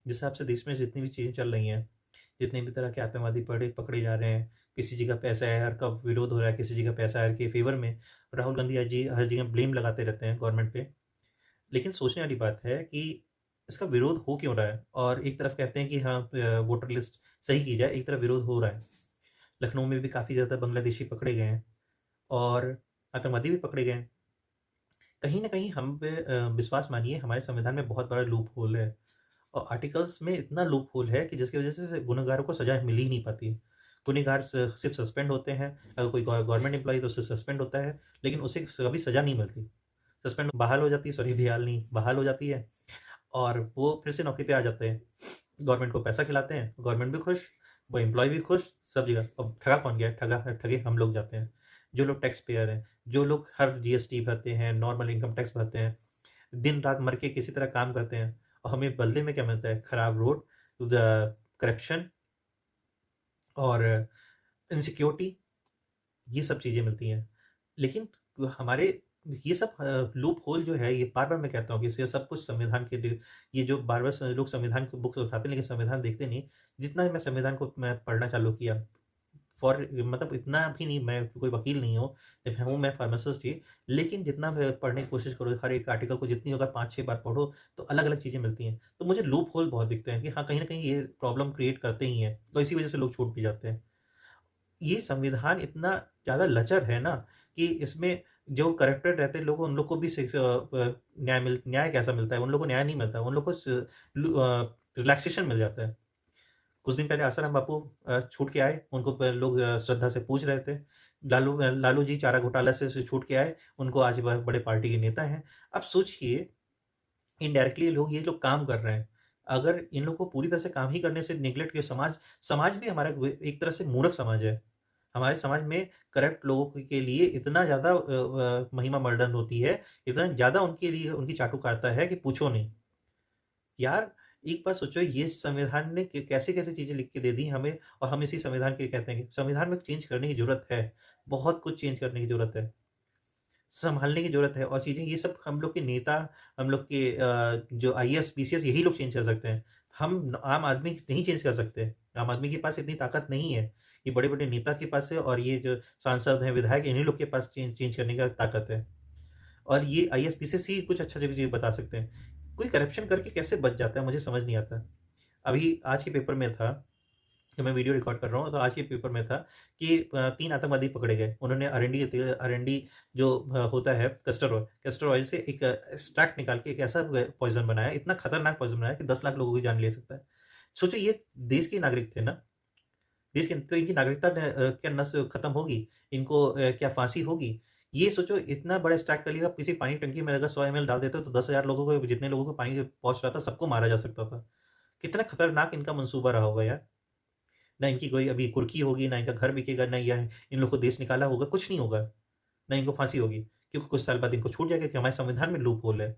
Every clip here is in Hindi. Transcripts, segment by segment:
जिस हिसाब से देश में जितनी भी चीज़ें चल रही हैं, जितने भी तरह के आतंकवादी पकड़े जा रहे हैं, किसी जगह पे एसआईआर का विरोध हो रहा है, किसी जगह पे एसआईआर के फ़ेवर में राहुल गांधी जी हर जगह ब्लेम लगाते रहते हैं गवर्नमेंट पे। लेकिन सोचने वाली बात है कि इसका विरोध हो क्यों रहा है? और एक तरफ कहते हैं कि हाँ वोटर लिस्ट सही की जाए, एक तरफ विरोध हो रहा है। लखनऊ में भी काफ़ी ज़्यादा बांग्लादेशी पकड़े गए हैं और आतंकवादी भी पकड़े गए हैं। कहीं न कहीं हम पे विश्वास मानिए हमारे संविधान में बहुत बड़ा लूप होल है और आर्टिकल्स में इतना लूप होल है कि जिसकी वज़ह से गुनहगारों को सज़ा मिल ही नहीं पाती है। गुनहगार सिर्फ़ सस्पेंड होते हैं, अगर कोई गवर्नमेंट एम्प्लॉयी तो सिर्फ़ सस्पेंड होता है, लेकिन उसे कभी सज़ा नहीं मिलती। सस्पेंड बहाल हो जाती है, सॉरी बहाल नहीं, बहाल हो जाती है और वो फिर से नौकरी पे आ जाते हैं। गवर्नमेंट को पैसा खिलाते हैं, गवर्नमेंट भी खुश, वो एम्प्लॉयी भी खुश, सब जगह। अब ठगा कौन गया? ठगे हम लोग जाते हैं। जो लोग टैक्स पेयर हैं, जो लोग हर जीएसटी भरते हैं, नॉर्मल इनकम टैक्स भरते हैं, दिन-रात मर के किसी तरह काम करते हैं और हमें बदले में क्या मिलता है? खराब रोड, करप्शन और इनसिक्योरिटी, ये सब चीज़ें मिलती हैं। लेकिन हमारे ये सब लूप होल जो है, ये बार-बार मैं कहता हूँ कि ये सब कुछ संविधान के लिए, ये जो बार-बार लोग संविधान की बुक्स उठाते हैं लेकिन संविधान देखते नहीं। जितना मैं संविधान को मैं पढ़ना चालू किया, मतलब इतना भी नहीं, मैं कोई वकील नहीं हूँ, मैं फार्मासिस्ट ही, लेकिन जितना मैं पढ़ने की कोशिश करूँ, हर एक आर्टिकल को जितनी अगर 5-6 बार पढ़ो, तो अलग-अलग चीज़ें मिलती हैं। तो मुझे लूप होल बहुत दिखते हैं कि हाँ, कहीं न कहीं ये प्रॉब्लम क्रिएट करते ही हैं, तो इसी वजह से लोग छूट भी जाते हैं। ये संविधान इतना ज़्यादा लचर है ना कि इसमें जो करप्टेड रहते हैं लोग, उन लोग को भी न्याय कैसा मिलता है? उन लोगों को न्याय नहीं मिलता, उन लोग को रिलैक्सेशन मिल जाता है। कुछ दिन पहले आसाराम बापू छूट के आए, उनको लोग श्रद्धा से पूज रहे थे। लालू जी चारा घोटाला से छूट के आए, उनको आज बड़े पार्टी के नेता हैं। अब सोचिए, इनडायरेक्टली लोग ये लोग काम कर रहे हैं। अगर इन लोगों को पूरी तरह से काम ही करने से नेग्लेक्ट किया, समाज समाज भी हमारा एक तरह से मूर्ख समाज है। हमारे समाज में करप्ट लोगों के लिए इतना ज़्यादा महिमा मर्डन होती है, इतना ज़्यादा उनके लिए उनकी चाटुकारिता है कि पूछो नहीं। यार, एक बात सोचो, ये संविधान ने कैसे-कैसे चीज़ें लिख के दे दी हमें और हम इसी संविधान के कहते हैं कि संविधान में चेंज करने की ज़रूरत है। बहुत कुछ चेंज करने की ज़रूरत है। सँभालने की ज़रूरत है और चीज़ें ये सब हम लोग के नेता, हम लोग के जो आईएएस, पीसीएस, यही लोग चेंज कर सकते हैं। हम आम आदमी नहीं चेंज कर सकते। आम आदमी के पास इतनी ताकत नहीं है। ये बड़े-बड़े नेता के पास है और ये जो सांसद हैं, विधायक, इन्हीं लोग के पास चेंज चेंज करने का ताकत है। और ये आईएएस, पीसीएस ही कुछ अच्छा चीज़ बता सकते हैं। कोई करप्शन करके कैसे बच जाता है, मुझे समझ नहीं आता। अभी आज के पेपर में था, कि मैं वीडियो रिकॉर्ड कर रहा हूँ, तो आज के पेपर में था कि 3 आतंकवादी पकड़े गए। उन्होंने आरएनडी जो होता है कैस्टर ऑयल से एक एक्सट्रैक्ट निकाल के एक ऐसा पॉइज़न बनाया, इतना खतरनाक पॉइज़न बनाया कि 10 लाख लोगों की जान ले सकता है। सोचो, ये देश के नागरिक थे ना, देश के, तो इनकी नागरिकता क्या नस खत्म होगी? इनको क्या फांसी होगी? ये सोचो, इतना बड़ा एक्सट्रैक्ट कर लिया, आप किसी पानी की टंकी में अगर 100 एमएल डाल देते हो तो 10,000 लोगों को, जितने लोगों को पानी पहुँच रहा था, सबको मारा जा सकता था। कितना खतरनाक इनका मंसूबा रहा होगा यार। ना इनकी कोई अभी कुर्की होगी, ना इनका घर बिकेगा, ना या इन लोग को देश निकाला होगा, कुछ नहीं होगा, ना इनको फांसी होगी, क्योंकि कुछ साल बाद इनको छूट जाएगा कि हमारे संविधान में लूप होल है।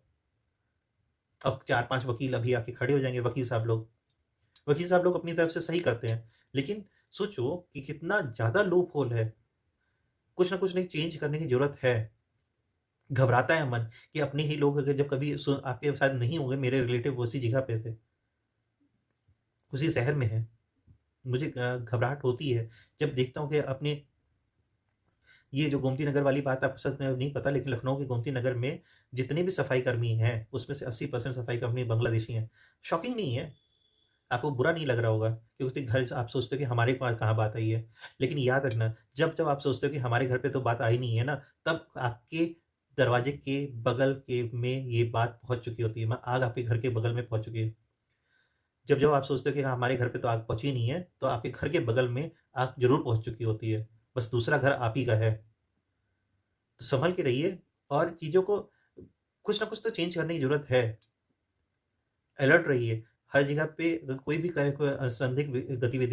अब 4-5 वकील अभी आके खड़े हो जाएँगे, वकील साहब लोग अपनी तरफ से सही करते हैं, लेकिन सोचो कि कितना ज़्यादा लूप होल है, कुछ ना कुछ नहीं चेंज करने की ज़रूरत है। घबराता है मन कि अपने ही लोग अगर जब कभी आपके साथ नहीं होंगे, मेरे रिलेटिव उसी जगह पे थे, उसी शहर में हैं, मुझे घबराहट होती है, जब देखता हूँ कि अपने, ये जो गोमती नगर वाली बात आपको शायद में नहीं पता, लेकिन लखनऊ के गोमती नगर में जितने भी सफाई कर्मी हैं, उसमें से 80% सफाई कर्मी बांग्लादेशी हैं। शॉकिंग नहीं है? आपको बुरा नहीं लग रहा होगा कि उसके घर से आप सोचते हो कि हमारे पास कहाँ बात आई है। लेकिन याद रखना, जब-जब आप सोचते हो कि हमारे घर पे तो बात आई नहीं है ना, तब आपके दरवाजे के बगल के में ये बात पहुँच चुकी होती है। आग आपके घर के बगल में पहुँच चुकी है। जब-जब आप सोचते हो कि हमारे घर पे तो आग पहुँची नहीं है, तो आपके घर के बगल में आग ज़रूर पहुँच चुकी होती है। बस दूसरा घर आप ही का है। तो संभल के रहिए और चीज़ों को कुछ ना कुछ तो चेंज करने की ज़रूरत है। अलर्ट रहिए। हर जगह पे अगर कोई भी संदिग्ध गतिविधि